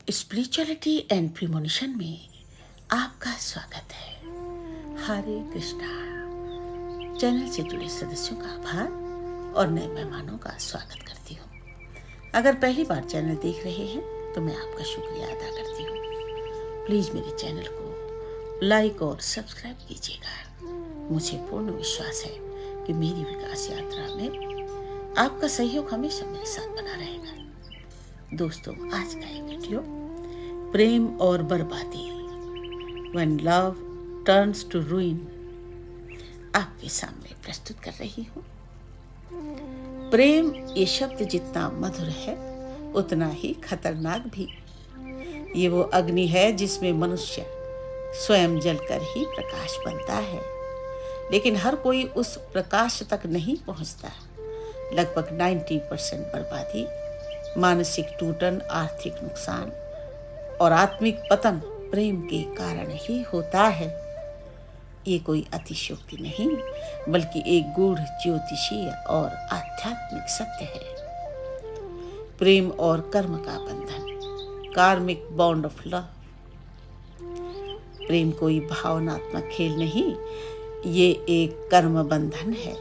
Spirituality and premonition में आपका स्वागत है। हरे कृष्णा। चैनल से जुड़े सदस्यों का आभार और नए मेहमानों का स्वागत करती हूँ। अगर पहली बार चैनल देख रहे हैं तो मैं आपका शुक्रिया अदा करती हूँ। प्लीज़ मेरे चैनल को लाइक और सब्सक्राइब कीजिएगा। मुझे पूर्ण विश्वास है कि मेरी विकास यात्रा में आपका सहयोग हमेशा मेरे साथ बना रहेगा। दोस्तों, आज का ये वीडियो प्रेम और बर्बादी, When Love Turns to Ruin, आपके सामने प्रस्तुत कर रही हूँ। प्रेम ये शब्द जितना मधुर है उतना ही खतरनाक भी। ये वो अग्नि है जिसमें मनुष्य स्वयं जलकर ही प्रकाश बनता है, लेकिन हर कोई उस प्रकाश तक नहीं पहुंचता। लगभग 90% बर्बादी, मानसिक टूटन, आर्थिक नुकसान और आत्मिक पतन प्रेम के कारण ही होता है। ये कोई अतिशयोक्ति नहीं, बल्कि एक गूढ़ ज्योतिषीय और आध्यात्मिक सत्य है। प्रेम और कर्म का बंधन, कार्मिक बॉन्ड ऑफ लव। प्रेम कोई भावनात्मक खेल नहीं, ये एक कर्म बंधन है।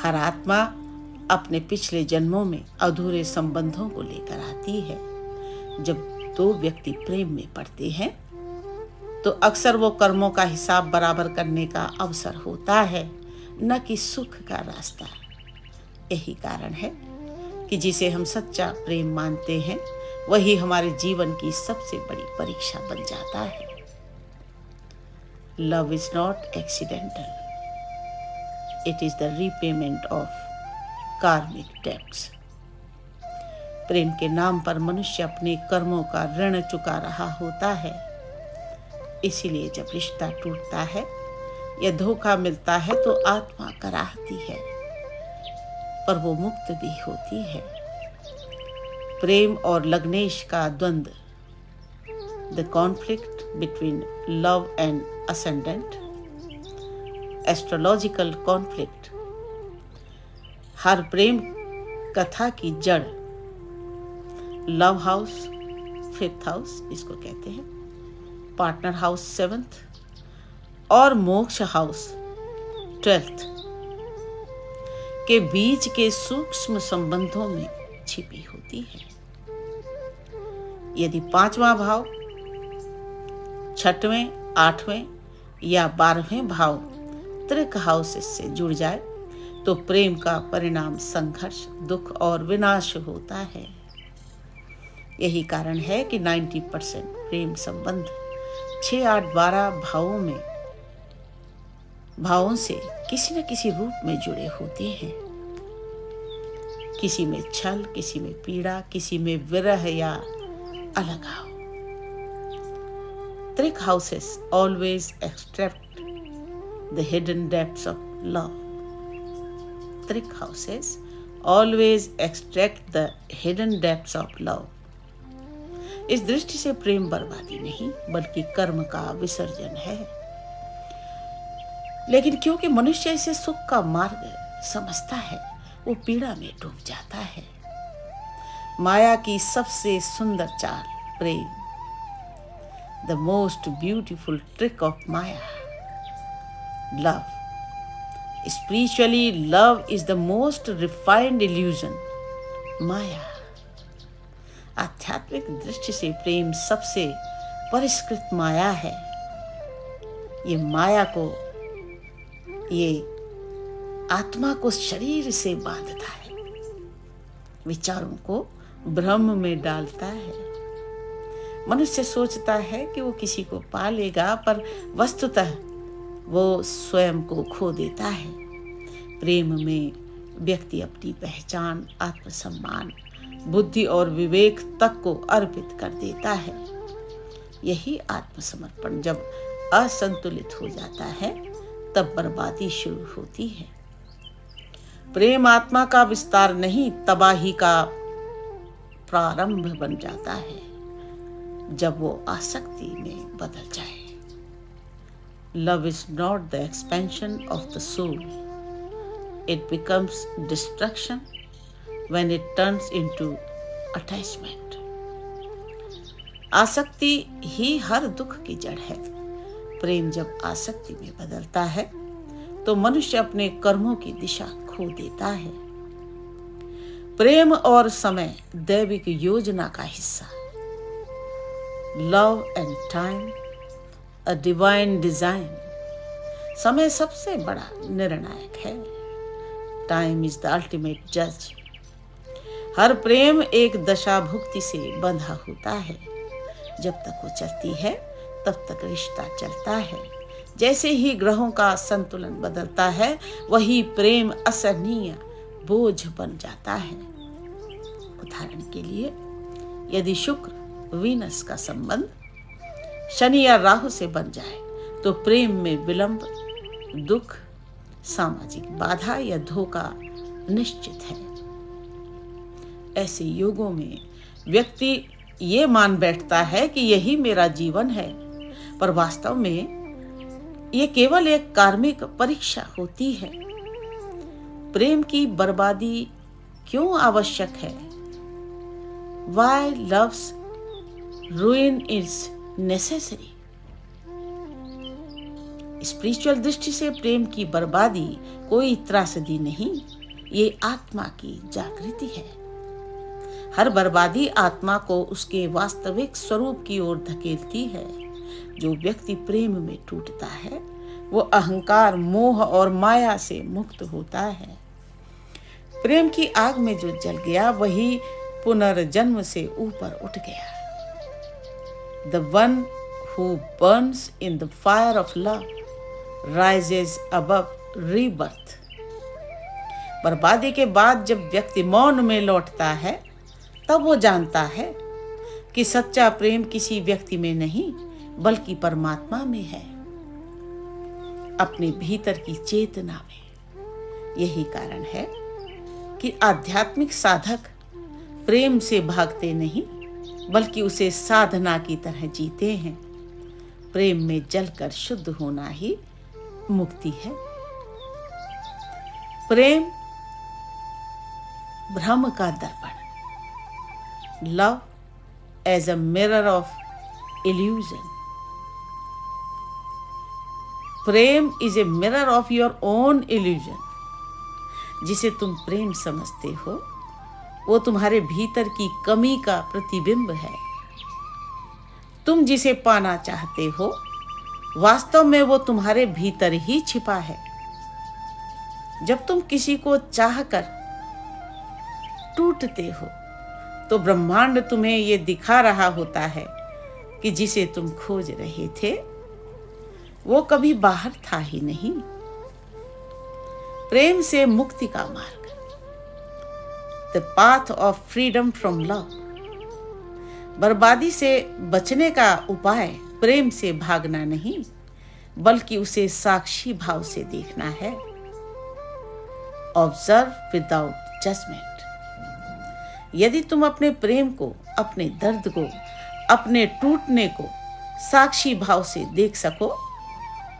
हर आत्मा अपने पिछले जन्मों में अधूरे संबंधों को लेकर आती है। जब दो व्यक्ति प्रेम में पड़ते हैं तो अक्सर वो कर्मों का हिसाब बराबर करने का अवसर होता है, न कि सुख का रास्ता। यही कारण है कि जिसे हम सच्चा प्रेम मानते हैं वही हमारे जीवन की सबसे बड़ी परीक्षा बन जाता है। Love is not accidental, it is the repayment of karmic debts. प्रेम के नाम पर मनुष्य अपने कर्मों का ऋण चुका रहा होता है। इसीलिए जब रिश्ता टूटता है या धोखा मिलता है तो आत्मा कराहती है, पर वो मुक्त भी होती है। प्रेम और लग्नेश का द्वंद्व, the conflict between love and ascendant, astrological conflict. हर प्रेम कथा की जड़ लव हाउस 5th हाउस इसको कहते हैं, पार्टनर हाउस 7th और मोक्ष हाउस 12th के बीच के सूक्ष्म संबंधों में छिपी होती है। यदि 5वां भाव 6वें, 8वें या 12वें भाव त्रिक हाउसेस से जुड़ जाए तो प्रेम का परिणाम संघर्ष, दुख और विनाश होता है। यही कारण है कि 90% प्रेम संबंध 6, 8, 12 भावों से किसी न किसी रूप में जुड़े होते हैं। किसी में छल, किसी में पीड़ा, किसी में विरह या अलगाव। त्रिक houses always extract the hidden depths of love. Trick houses always extract the hidden depths of love. इस दृष्टि से प्रेम बर्बादी नहीं बल्कि कर्म का विसर्जन है। लेकिन क्योंकि मनुष्य इसे सुख का मार्ग समझता है, वो पीड़ा में डूब जाता है। माया की सबसे सुंदर चाल प्रेम, the most beautiful trick of maya, love. Spiritually, love is the most refined illusion, maya. आध्यात्मिक दृष्टि से प्रेम सबसे परिष्कृत माया है। ये माया को, ये आत्मा को शरीर से बांधता है, विचारों को भ्रम में डालता है। मनुष्य सोचता है कि वो किसी को पा लेगा, पर वस्तुतः वो स्वयं को खो देता है। प्रेम में व्यक्ति अपनी पहचान, आत्मसम्मान, बुद्धि और विवेक तक को अर्पित कर देता है। यही आत्मसमर्पण जब असंतुलित हो जाता है तब बर्बादी शुरू होती है। प्रेम आत्मा का विस्तार नहीं, तबाही का प्रारंभ बन जाता है जब वो आसक्ति में बदल जाए। Love is not the expansion of the soul. It becomes destruction when it turns into attachment. आसक्ति ही हर दुख की जड़ है। प्रेम जब आसक्ति में बदलता है तो मनुष्य अपने कर्मों की दिशा खो देता है। प्रेम और समय दैविक योजना का हिस्सा। Love and time a divine design. समय सबसे बड़ा निर्णायक है। टाइम इज द अल्टीमेट जज। हर प्रेम एक दशा भुक्ति से बंधा होता है। जब तक वो चलती है तब तक रिश्ता चलता है। जैसे ही ग्रहों का संतुलन बदलता है वही प्रेम असहनीय बोझ बन जाता है। उदाहरण के लिए, यदि शुक्र वीनस का संबंध शनि या राहु से बन जाए तो प्रेम में विलंब, दुख, सामाजिक बाधा या धोखा निश्चित है। ऐसे योगों में व्यक्ति ये मान बैठता है कि यही मेरा जीवन है, पर वास्तव में ये केवल एक कार्मिक परीक्षा होती है। प्रेम की बर्बादी क्यों आवश्यक है? Why love's ruin is necessary? Spiritual दृष्टि से प्रेम की बर्बादी कोई त्रासदी नहीं, ये आत्मा की जागृति है। हर बर्बादी आत्मा को उसके वास्तविक स्वरूप की ओर धकेलती है। जो व्यक्ति प्रेम में टूटता है वो अहंकार, मोह और माया से मुक्त होता है। प्रेम की आग में जो जल गया वही पुनर्जन्म से ऊपर उठ गया। The one who burns in the fire of love rises above rebirth. बर्बादी के बाद जब व्यक्ति मौन में लौटता है तब वो जानता है कि सच्चा प्रेम किसी व्यक्ति में नहीं बल्कि परमात्मा में है, अपने भीतर की चेतना में। यही कारण है कि आध्यात्मिक साधक प्रेम से भागते नहीं बल्कि उसे साधना की तरह जीते हैं। प्रेम में जलकर शुद्ध होना ही मुक्ति है। प्रेम भ्रम का दर्पण। Love as a mirror of illusion. Prem is a mirror of your own illusion. जिसे तुम प्रेम समझते हो वो तुम्हारे भीतर की कमी का प्रतिबिंब है। तुम जिसे पाना चाहते हो वास्तव में वो तुम्हारे भीतर ही छिपा है। जब तुम किसी को चाहकर टूटते हो तो ब्रह्मांड तुम्हें ये दिखा रहा होता है कि जिसे तुम खोज रहे थे वो कभी बाहर था ही नहीं। प्रेम से मुक्ति का मार्ग। The path of freedom from love. बर्बादी से बचने का उपाय प्रेम से भागना नहीं बल्कि उसे साक्षी भाव से देखना है। Observe without judgement. यदि तुम अपने प्रेम को, अपने दर्द को, अपने टूटने को साक्षी भाव से देख सको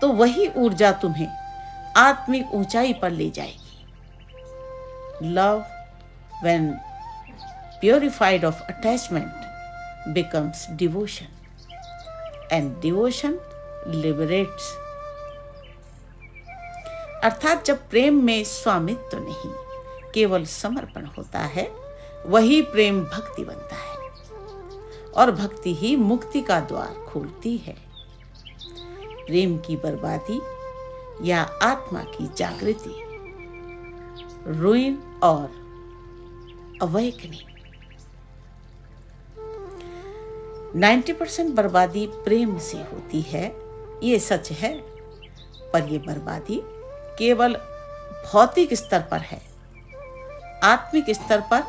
तो वही ऊर्जा तुम्हें आत्मिक ऊंचाई पर ले जाएगी। Love when purified of attachment becomes devotion and devotion liberates. अर्थात जब प्रेम में स्वामित्व नहीं केवल समर्पण होता है वही प्रेम भक्ति बनता है और भक्ति ही मुक्ति का द्वार खोलती है। प्रेम की बर्बादी या आत्मा की जागृति, रुइन और अवेकनिंग। 90% बर्बादी प्रेम से होती है, ये सच है, पर यह बर्बादी केवल भौतिक स्तर पर है। आत्मिक स्तर पर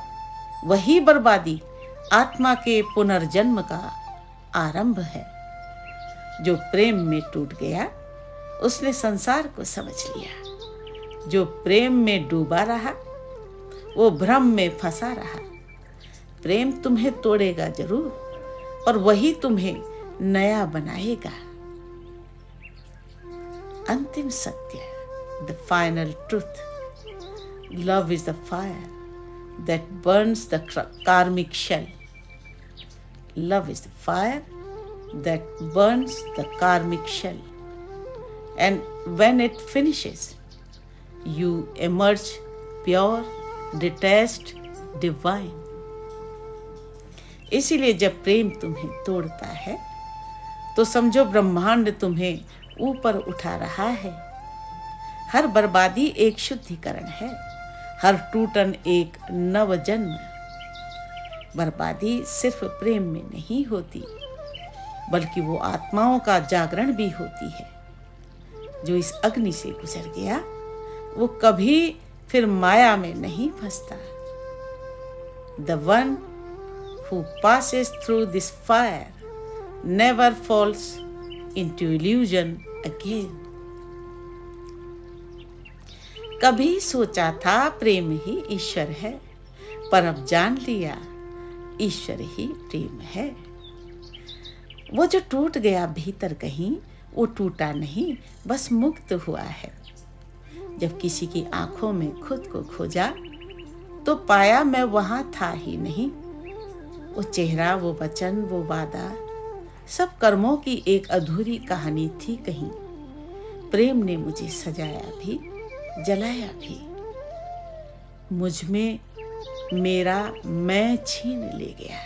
वही बर्बादी आत्मा के पुनर्जन्म का आरंभ है। जो प्रेम में टूट गया उसने संसार को समझ लिया। जो प्रेम में डूबा रहा वो भ्रम में फंसा रहा। प्रेम तुम्हें तोड़ेगा जरूर पर वही तुम्हें नया बनाएगा। अंतिम सत्य, the final truth. Love is the fire that burns the karmic shell. Love is the fire that burns the karmic shell. And when it finishes, you emerge pure, detached, divine. इसीलिए जब प्रेम तुम्हें तोड़ता है तो समझो ब्रह्मांड तुम्हें ऊपर उठा रहा है। हर बर्बादी एक शुद्धिकरण है, हर टूटन एक नव जन्म। बर्बादी सिर्फ प्रेम में नहीं होती, बल्कि वो आत्माओं का जागरण भी होती है। जो इस अग्नि से गुजर गया वो कभी फिर माया में नहीं फंसता। The one who passes through this fire never falls into illusion again. कभी सोचा था प्रेम ही ईश्वर है, पर अब जान लिया ईश्वर ही प्रेम है। वो जो टूट गया भीतर कहीं, वो टूटा नहीं, बस मुक्त हुआ है। जब किसी की आंखों में खुद को खोजा तो पाया मैं वहां था ही नहीं। वो चेहरा, वो वचन, वो वादा, सब कर्मों की एक अधूरी कहानी थी कहीं। प्रेम ने मुझे सजाया भी, जलाया भी। मुझ में मेरा मैं छीन ले गया,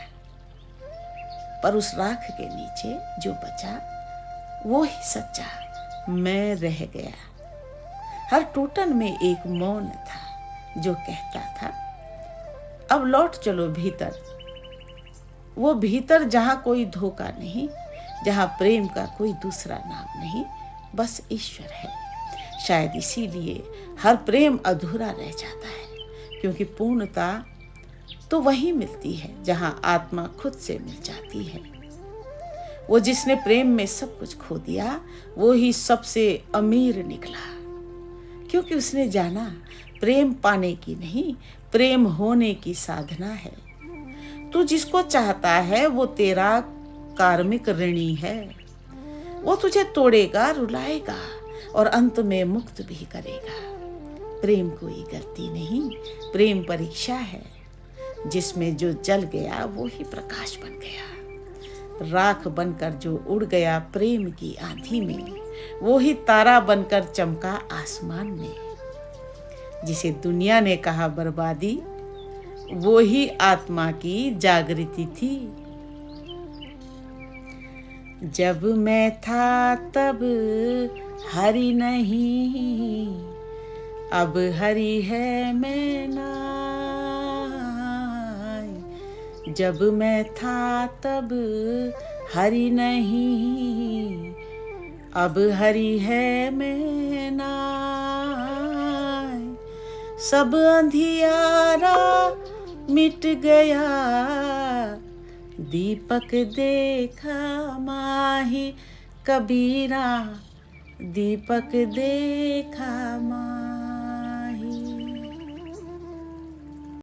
पर उस राख के नीचे जो बचा वो ही सच्चा मैं रह गया। हर टूटन में एक मौन था जो कहता था अब लौट चलो भीतर। वो भीतर जहां कोई धोखा नहीं, जहां प्रेम का कोई दूसरा नाम नहीं, बस ईश्वर है। शायद इसीलिए हर प्रेम अधूरा रह जाता है, क्योंकि पूर्णता तो वही मिलती है जहां आत्मा खुद से मिल जाती है। वो जिसने प्रेम में सब कुछ खो दिया वो ही सबसे अमीर निकला, क्योंकि उसने जाना प्रेम पाने की नहीं, प्रेम होने की साधना है। तू जिसको चाहता है वो तेरा कार्मिक ऋणी है। वो तुझे तोड़ेगा, रुलाएगा और अंत में मुक्त भी करेगा। प्रेम कोई गलती नहीं, प्रेम परीक्षा है, जिसमें जो जल गया वो ही प्रकाश बन गया। राख बनकर जो उड़ गया प्रेम की आंधी में, वो ही तारा बनकर चमका आसमान में। जिसे दुनिया ने कहा बर्बादी, वो ही आत्मा की जागृति थी। जब मैं था तब हरि नहीं, अब हरि है मैं नाय। जब मैं था तब हरि नहीं, अब हरि है मैं नाय। सब अंधियारा मिट गया, दीपक देखा माही कबीरा, दीपक देखा माही।